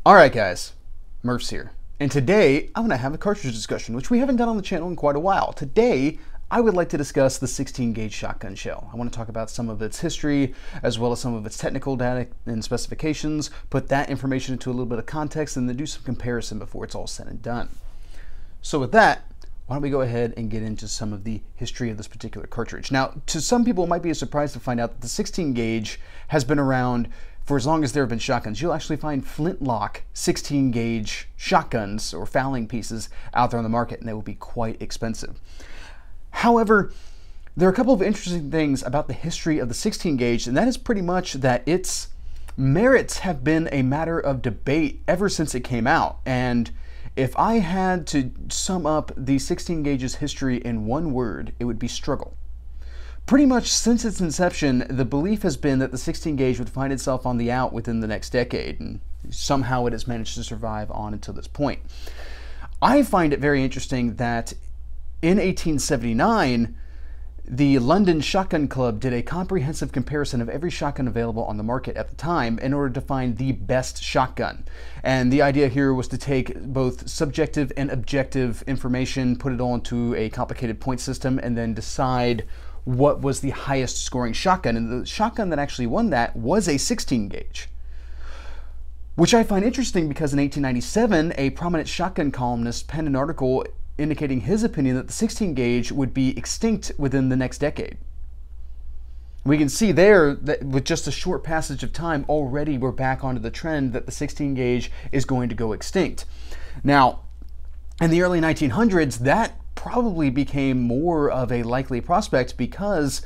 Alright guys, Murph's here, and today I'm going to have a cartridge discussion, which we haven't done on the channel in quite a while. Today, I would like to discuss the 16 gauge shotgun shell. I want to talk about some of its history, as well as some of its technical data and specifications, put that information into a little bit of context, and then do some comparison before it's all said and done. So with that, why don't we go ahead and get into some of the history of this particular cartridge. Now, to some people, it might be a surprise to find out that the 16 gauge has been around for as long as there have been shotguns. You'll actually find flintlock 16 gauge shotguns or fowling pieces out there on the market, and they will be quite expensive. However, there are a couple of interesting things about the history of the 16 gauge, and that is pretty much that its merits have been a matter of debate ever since it came out. And if I had to sum up the 16 gauge's history in one word, it would be struggle. Pretty much since its inception, the belief has been that the 16 gauge would find itself on the out within the next decade, and somehow it has managed to survive on until this point. I find it very interesting that in 1879, the London Shotgun Club did a comprehensive comparison of every shotgun available on the market at the time in order to find the best shotgun. And the idea here was to take both subjective and objective information, put it all into a complicated point system, and then decide what was the highest scoring shotgun. And the shotgun that actually won that was a 16 gauge. Which I find interesting because in 1897, a prominent shotgun columnist penned an article indicating his opinion that the 16 gauge would be extinct within the next decade. We can see there that with just a short passage of time, already we're back onto the trend that the 16 gauge is going to go extinct. Now, in the early 1900s, that probably became more of a likely prospect because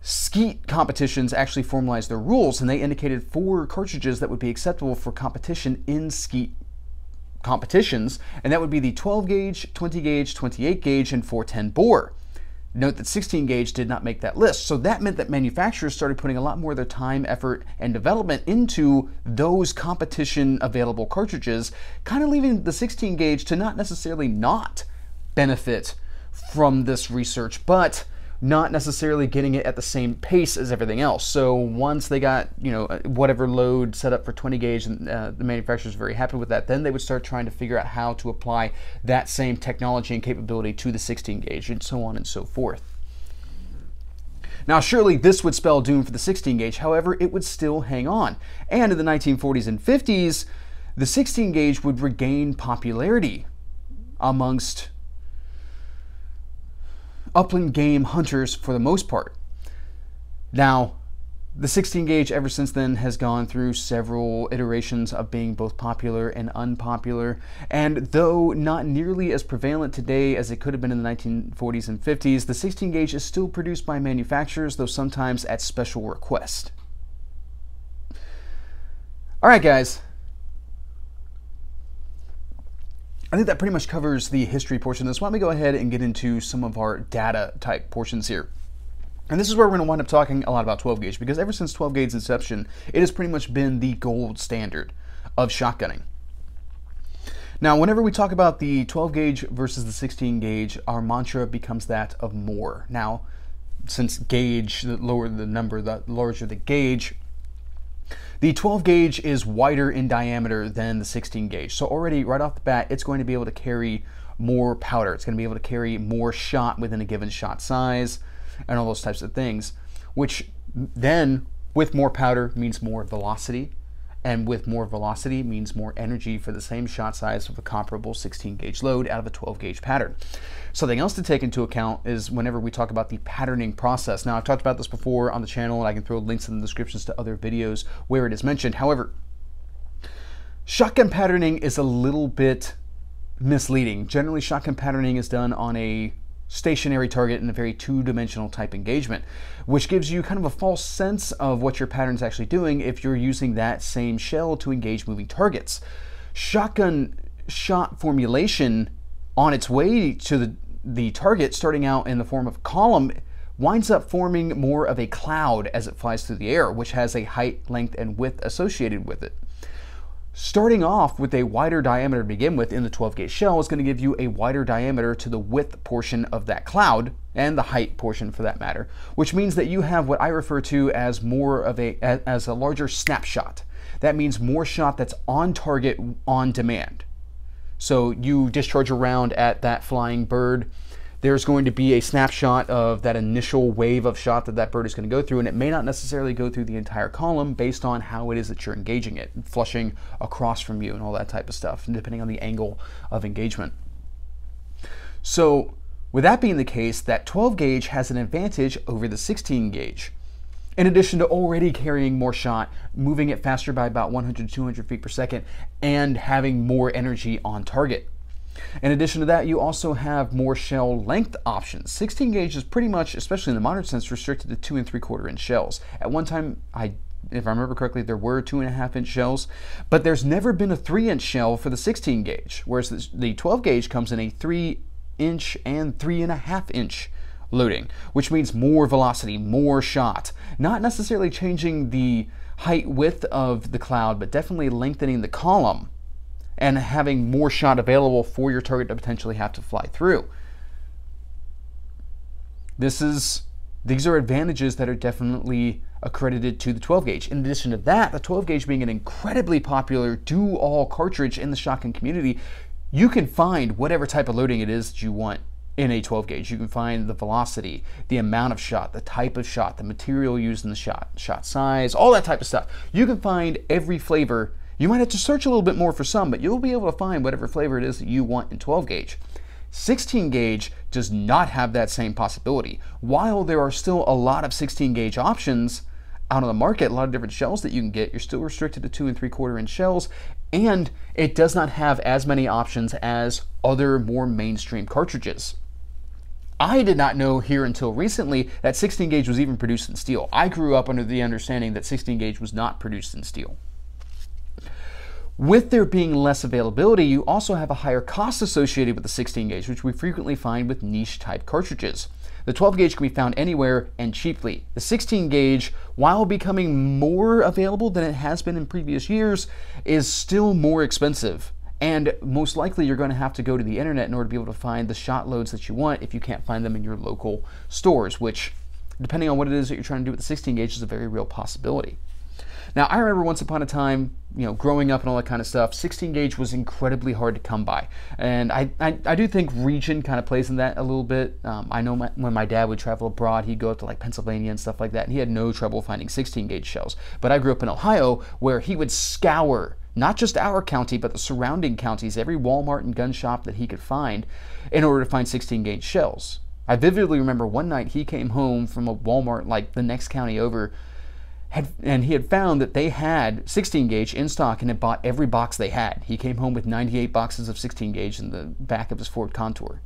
skeet competitions actually formalized their rules, and they indicated 4 cartridges that would be acceptable for competition in skeet competitions, and that would be the 12 gauge, 20 gauge, 28 gauge, and 410 bore. Note that 16 gauge did not make that list, so that meant that manufacturers started putting a lot more of their time, effort, and development into those competition available cartridges, kind of leaving the 16 gauge to not necessarily not benefit from this research, but not necessarily getting it at the same pace as everything else. So once they got, whatever load set up for 20 gauge, and the manufacturers were very happy with that, then they would start trying to figure out how to apply that same technology and capability to the 16 gauge, and so on and so forth. Now, surely this would spell doom for the 16 gauge. However, it would still hang on. And in the 1940s and 50s, the 16 gauge would regain popularity amongst upland game hunters for the most part. Now, the 16 gauge ever since then has gone through several iterations of being both popular and unpopular, and though not nearly as prevalent today as it could have been in the 1940s and 50s, the 16 gauge is still produced by manufacturers, though sometimes at special request. Alright guys, I think that pretty much covers the history portion of this. Why don't we go ahead and get into some of our data type portions here. And this is where we're going to wind up talking a lot about 12 gauge, because ever since 12 gauge's inception, it has pretty much been the gold standard of shotgunning. Now, whenever we talk about the 12 gauge versus the 16 gauge, our mantra becomes that of more. Now, since gauge, the lower the number, the larger the gauge, the 12 gauge is wider in diameter than the 16 gauge. So already right off the bat, it's going to be able to carry more powder. It's going to be able to carry more shot within a given shot size and all those types of things, which then with more powder means more velocity, and with more velocity means more energy for the same shot size of a comparable 16 gauge load out of a 12 gauge pattern. Something else to take into account is whenever we talk about the patterning process. Now, I've talked about this before on the channel, and I can throw links in the descriptions to other videos where it is mentioned. However, shotgun patterning is a little bit misleading. Generally, shotgun patterning is done on a stationary target in a very two-dimensional type engagement, which gives you kind of a false sense of what your pattern is actually doing if you're using that same shell to engage moving targets. Shotgun shot formulation on its way to the target, starting out in the form of a column, winds up forming more of a cloud as it flies through the air, which has a height, length, and width associated with it. Starting off with a wider diameter to begin with in the 12 gauge shell is going to give you a wider diameter to the width portion of that cloud, and the height portion for that matter, which means that you have what I refer to as more of a larger snapshot. That means more shot that's on target on demand. So you discharge a round at that flying bird, there's going to be a snapshot of that initial wave of shot that bird is going to go through, and it may not necessarily go through the entire column based on how it is that you're engaging it, flushing across from you and all that type of stuff, and depending on the angle of engagement. So with that being the case, that 12 gauge has an advantage over the 16 gauge. In addition to already carrying more shot, moving it faster by about 100 to 200 feet per second, and having more energy on target. In addition to that, you also have more shell length options. 16 gauge is pretty much, especially in the modern sense, restricted to 2 3/4 inch shells. At one time, if I remember correctly, there were 2.5 inch shells, but there's never been a 3-inch shell for the 16 gauge, whereas the 12 gauge comes in a 3-inch and 3.5-inch loading, which means more velocity, more shot. Not necessarily changing the height width of the cloud, but definitely lengthening the column and having more shot available for your target to potentially have to fly through. These are advantages that are definitely accredited to the 12 gauge. In addition to that, the 12 gauge being an incredibly popular do-all cartridge in the shotgun community, you can find whatever type of loading it is that you want in a 12 gauge. You can find the velocity, the amount of shot, the type of shot, the material used in the shot size, all that type of stuff. You can find every flavor. You might have to search a little bit more for some, but you'll be able to find whatever flavor it is that you want in 12 gauge. 16 gauge does not have that same possibility. While there are still a lot of 16 gauge options out on the market, a lot of different shells that you can get, you're still restricted to 2 3/4 inch shells, and it does not have as many options as other more mainstream cartridges. I did not know here until recently that 16 gauge was even produced in steel. I grew up under the understanding that 16 gauge was not produced in steel. With there being less availability, you also have a higher cost associated with the 16 gauge, which we frequently find with niche type cartridges. The 12 gauge can be found anywhere and cheaply. The 16 gauge, while becoming more available than it has been in previous years, is still more expensive. And most likely you're going to have to go to the internet in order to be able to find the shot loads that you want if you can't find them in your local stores, which, depending on what it is that you're trying to do with the 16 gauge, is a very real possibility. Now, I remember once upon a time, growing up and all that kind of stuff, 16 gauge was incredibly hard to come by. And I do think region kind of plays in that a little bit. I know when my dad would travel abroad, he'd go up to like Pennsylvania and stuff like that, and he had no trouble finding 16 gauge shells. But I grew up in Ohio, where he would scour not just our county, but the surrounding counties, every Walmart and gun shop that he could find, in order to find 16 gauge shells. I vividly remember one night he came home from a Walmart like the next county over, and he had found that they had 16 gauge in stock and had bought every box they had. He came home with 98 boxes of 16 gauge in the back of his Ford Contour.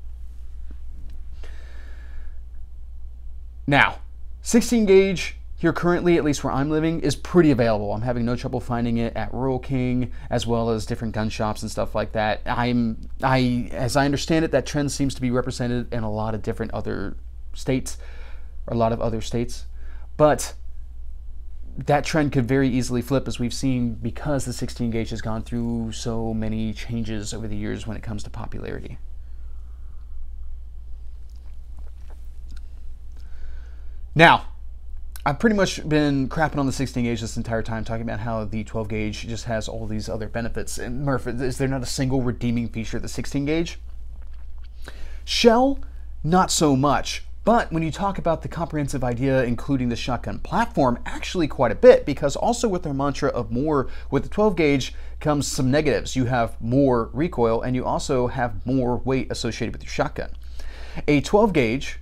Now, 16 gauge here currently, at least where I'm living, is pretty available. I'm having no trouble finding it at Rural King, as well as different gun shops and stuff like that. As I understand it, that trend seems to be represented in a lot of different other states, or a lot of other states. But that trend could very easily flip, as we've seen, because the 16 gauge has gone through so many changes over the years when it comes to popularity. Now, I've pretty much been crapping on the 16 gauge this entire time, talking about how the 12 gauge just has all these other benefits. And Murph, is there not a single redeeming feature of the 16 gauge? Shell, not so much. But when you talk about the comprehensive idea, including the shotgun platform, actually quite a bit, because also with their mantra of more, with the 12 gauge comes some negatives. You have more recoil, and you also have more weight associated with your shotgun. A 12 gauge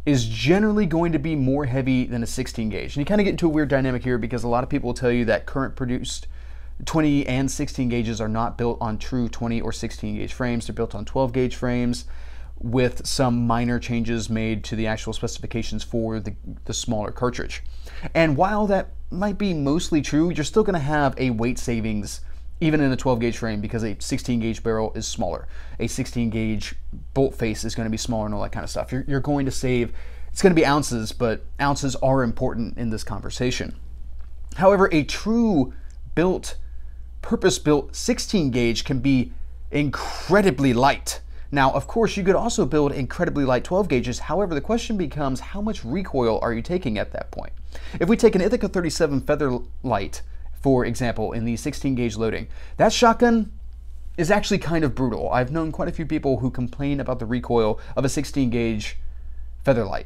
is generally going to be more heavy than a 16 gauge. And you kind of get into a weird dynamic here, because a lot of people will tell you that current produced 20 and 16 gauges are not built on true 20 or 16 gauge frames. They're built on 12 gauge frames, with some minor changes made to the actual specifications for the smaller cartridge. And while that might be mostly true, you're still going to have a weight savings even in a 12 gauge frame, because a 16 gauge barrel is smaller. A 16 gauge bolt face is going to be smaller and all that kind of stuff. You're going to save, it's going to be ounces, but ounces are important in this conversation. However, a true purpose-built 16 gauge can be incredibly light. Now, of course, you could also build incredibly light 12 gauges. However, the question becomes, how much recoil are you taking at that point? If we take an Ithaca 37 for example, in the 16 gauge loading, that shotgun is actually kind of brutal. I've known quite a few people who complain about the recoil of a 16 gauge Featherlight.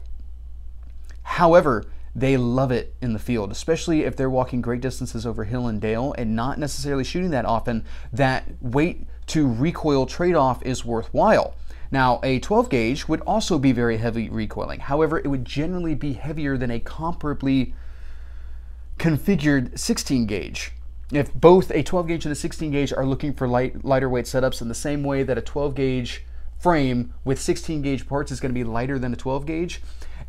However, they love it in the field, especially if they're walking great distances over hill and dale and not necessarily shooting that often. That weight to recoil trade-off is worthwhile. Now, a 12 gauge would also be very heavy recoiling. However, it would generally be heavier than a comparably configured 16 gauge. If both a 12 gauge and a 16 gauge are looking for lighter weight setups in the same way that a 12 gauge frame with 16 gauge parts is going to be lighter than a 12 gauge,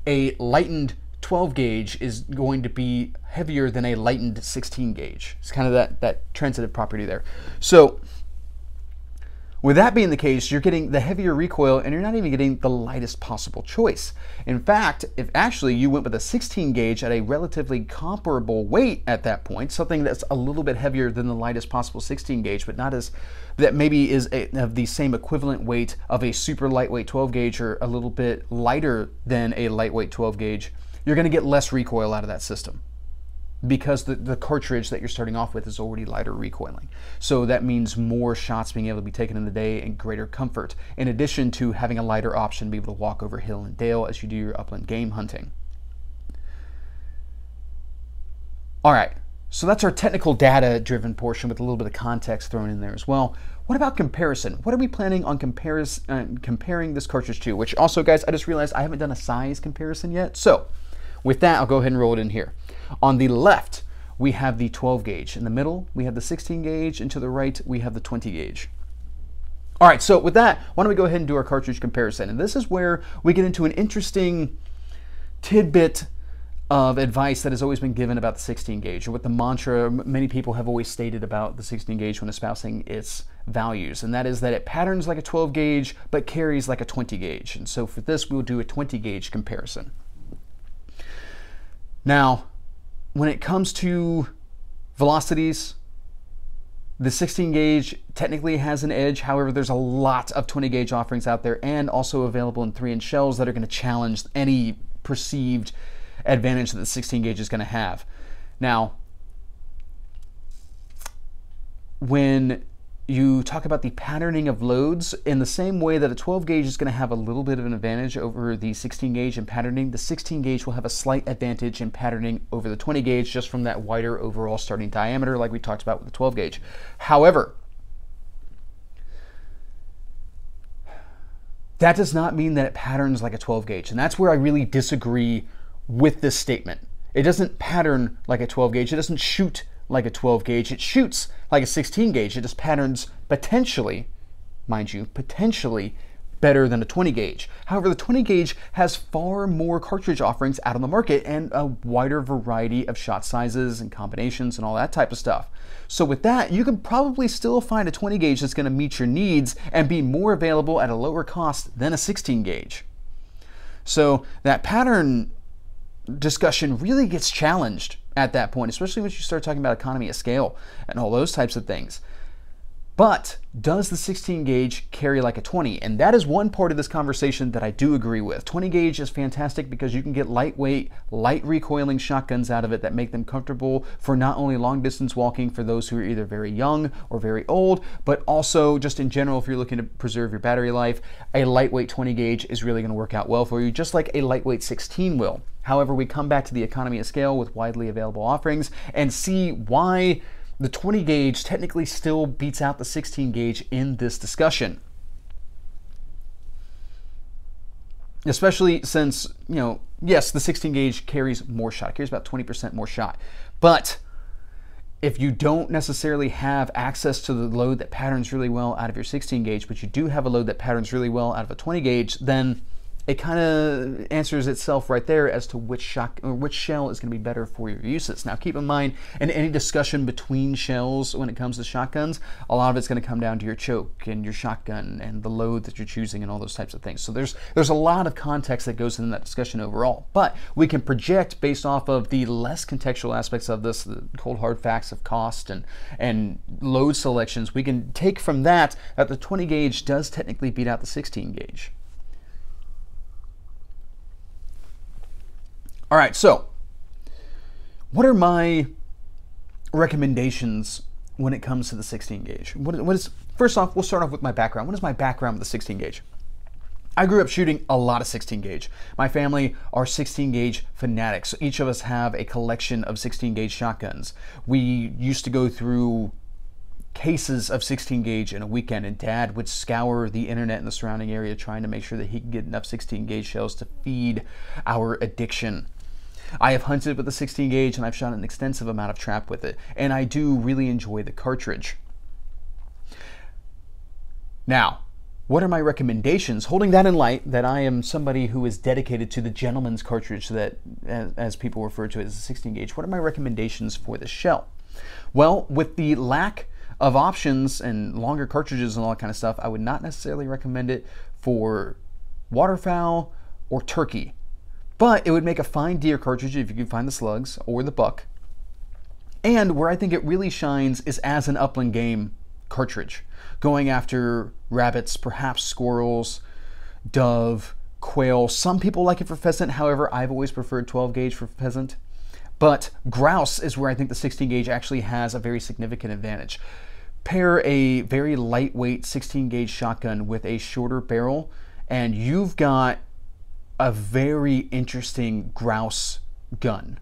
a lightened 12 gauge is going to be heavier than a lightened 16 gauge. It's kind of that transitive property there. So with that being the case, you're getting the heavier recoil and you're not even getting the lightest possible choice. In fact, if actually you went with a 16 gauge at a relatively comparable weight at that point, something that's a little bit heavier than the lightest possible 16 gauge, but not as, that maybe is of the same equivalent weight of a super lightweight 12 gauge or a little bit lighter than a lightweight 12 gauge, you're going to get less recoil out of that system, because the cartridge that you're starting off with is already lighter recoiling. So that means more shots being able to be taken in the day and greater comfort, in addition to having a lighter option to be able to walk over hill and dale as you do your upland game hunting. All right, so that's our technical data-driven portion with a little bit of context thrown in there as well. What about comparison? What are we planning on comparing this cartridge to? Which also, guys, I just realized I haven't done a size comparison yet. So with that, I'll go ahead and roll it in here. On the left, we have the 12 gauge. In the middle, we have the 16 gauge, and to the right, we have the 20 gauge. All right, so with that, why don't we go ahead and do our cartridge comparison? And this is where we get into an interesting tidbit of advice that has always been given about the 16 gauge, or what the mantra many people have always stated about the 16 gauge when espousing its values, and that is that it patterns like a 12 gauge, but carries like a 20 gauge. And so for this, we'll do a 20 gauge comparison. Now, when it comes to velocities, the 16 gauge technically has an edge. However, there's a lot of 20 gauge offerings out there and also available in 3-inch shells that are going to challenge any perceived advantage that the 16 gauge is going to have. Now, when you talk about the patterning of loads, in the same way that a 12 gauge is going to have a little bit of an advantage over the 16 gauge in patterning, the 16 gauge will have a slight advantage in patterning over the 20 gauge just from that wider overall starting diameter like we talked about with the 12 gauge. However, that does not mean that it patterns like a 12 gauge, and that's where I really disagree with this statement. It doesn't pattern like a 12 gauge. It doesn't shoot like a 12 gauge. It shoots like a 16 gauge. It just patterns potentially, mind you, potentially better than a 20 gauge. However, the 20 gauge has far more cartridge offerings out on the market and a wider variety of shot sizes and combinations and all that type of stuff. So with that, you can probably still find a 20 gauge that's going to meet your needs and be more available at a lower cost than a 16 gauge. So that pattern discussion really gets challenged at that point, especially when you start talking about economy of scale and all those types of things. But does the 16 gauge carry like a 20? And that is one part of this conversation that I do agree with. 20 gauge is fantastic because you can get lightweight, light recoiling shotguns out of it that make them comfortable for not only long distance walking for those who are either very young or very old, but also just in general, if you're looking to preserve your battery life, a lightweight 20 gauge is really going to work out well for you, just like a lightweight 16 will. However, we come back to the economy of scale with widely available offerings and see why the 20 gauge technically still beats out the 16 gauge in this discussion. Especially since, you know, yes, the 16 gauge carries more shot. It carries about 20% more shot. But if you don't necessarily have access to the load that patterns really well out of your 16 gauge, but you do have a load that patterns really well out of a 20 gauge, then it kind of answers itself right there as to which shell is going to be better for your uses. Now, keep in mind, in any discussion between shells when it comes to shotguns, a lot of it's going to come down to your choke and your shotgun and the load that you're choosing and all those types of things. So there's a lot of context that goes into that discussion overall. But we can project based off of the less contextual aspects of this, the cold hard facts of cost and load selections. We can take from that the 20 gauge does technically beat out the 16 gauge. All right, so what are my recommendations when it comes to the 16 gauge. First off, we'll start off with my background. What is my background with the 16 gauge? I grew up shooting a lot of 16 gauge. My family are 16 gauge fanatics. So each of us have a collection of 16 gauge shotguns. We used to go through cases of 16 gauge in a weekend, and Dad would scour the internet in the surrounding area trying to make sure that he could get enough 16 gauge shells to feed our addiction. I have hunted with the 16 gauge and I've shot an extensive amount of trap with it, and I do really enjoy the cartridge. Now, what are my recommendations? Holding that in light, that I am somebody who is dedicated to the gentleman's cartridge, that as people refer to it as a 16 gauge, what are my recommendations for the shell? Well, with the lack of options and longer cartridges and all that kind of stuff, I would not necessarily recommend it for waterfowl or turkey. But it would make a fine deer cartridge if you can find the slugs or the buck. And where I think it really shines is as an upland game cartridge, going after rabbits, perhaps squirrels, dove, quail. Some people like it for pheasant. However, I've always preferred 12 gauge for pheasant. But grouse is where I think the 16 gauge actually has a very significant advantage. Pair a very lightweight 16 gauge shotgun with a shorter barrel, and you've got a very interesting grouse gun,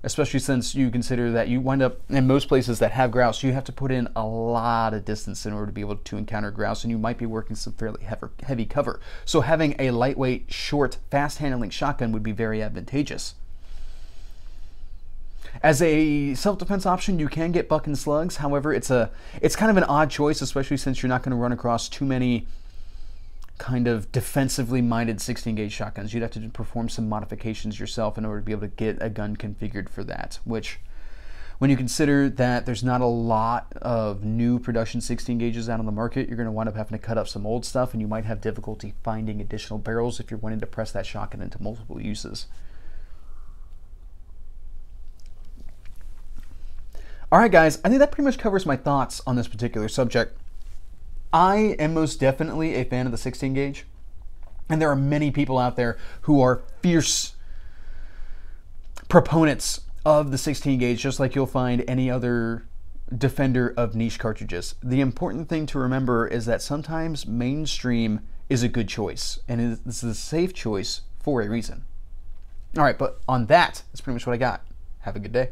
especially since you consider that you wind up in most places that have grouse, you have to put in a lot of distance in order to be able to encounter grouse, and you might be working some fairly heavy cover. So having a lightweight, short, fast handling shotgun would be very advantageous. As a self-defense option, you can get buck and slugs. However, it's kind of an odd choice, especially since you're not going to run across too many kind of defensively minded 16 gauge shotguns. You'd have to perform some modifications yourself in order to be able to get a gun configured for that, which, when you consider that there's not a lot of new production 16 gauges out on the market, you're going to wind up having to cut up some old stuff, and you might have difficulty finding additional barrels if you're wanting to press that shotgun into multiple uses. Alright guys, I think that pretty much covers my thoughts on this particular subject. I am most definitely a fan of the 16 gauge, and there are many people out there who are fierce proponents of the 16 gauge, just like you'll find any other defender of niche cartridges. The important thing to remember is that sometimes mainstream is a good choice, and it's a safe choice for a reason. Alright, but on that, that's pretty much what I got. Have a good day.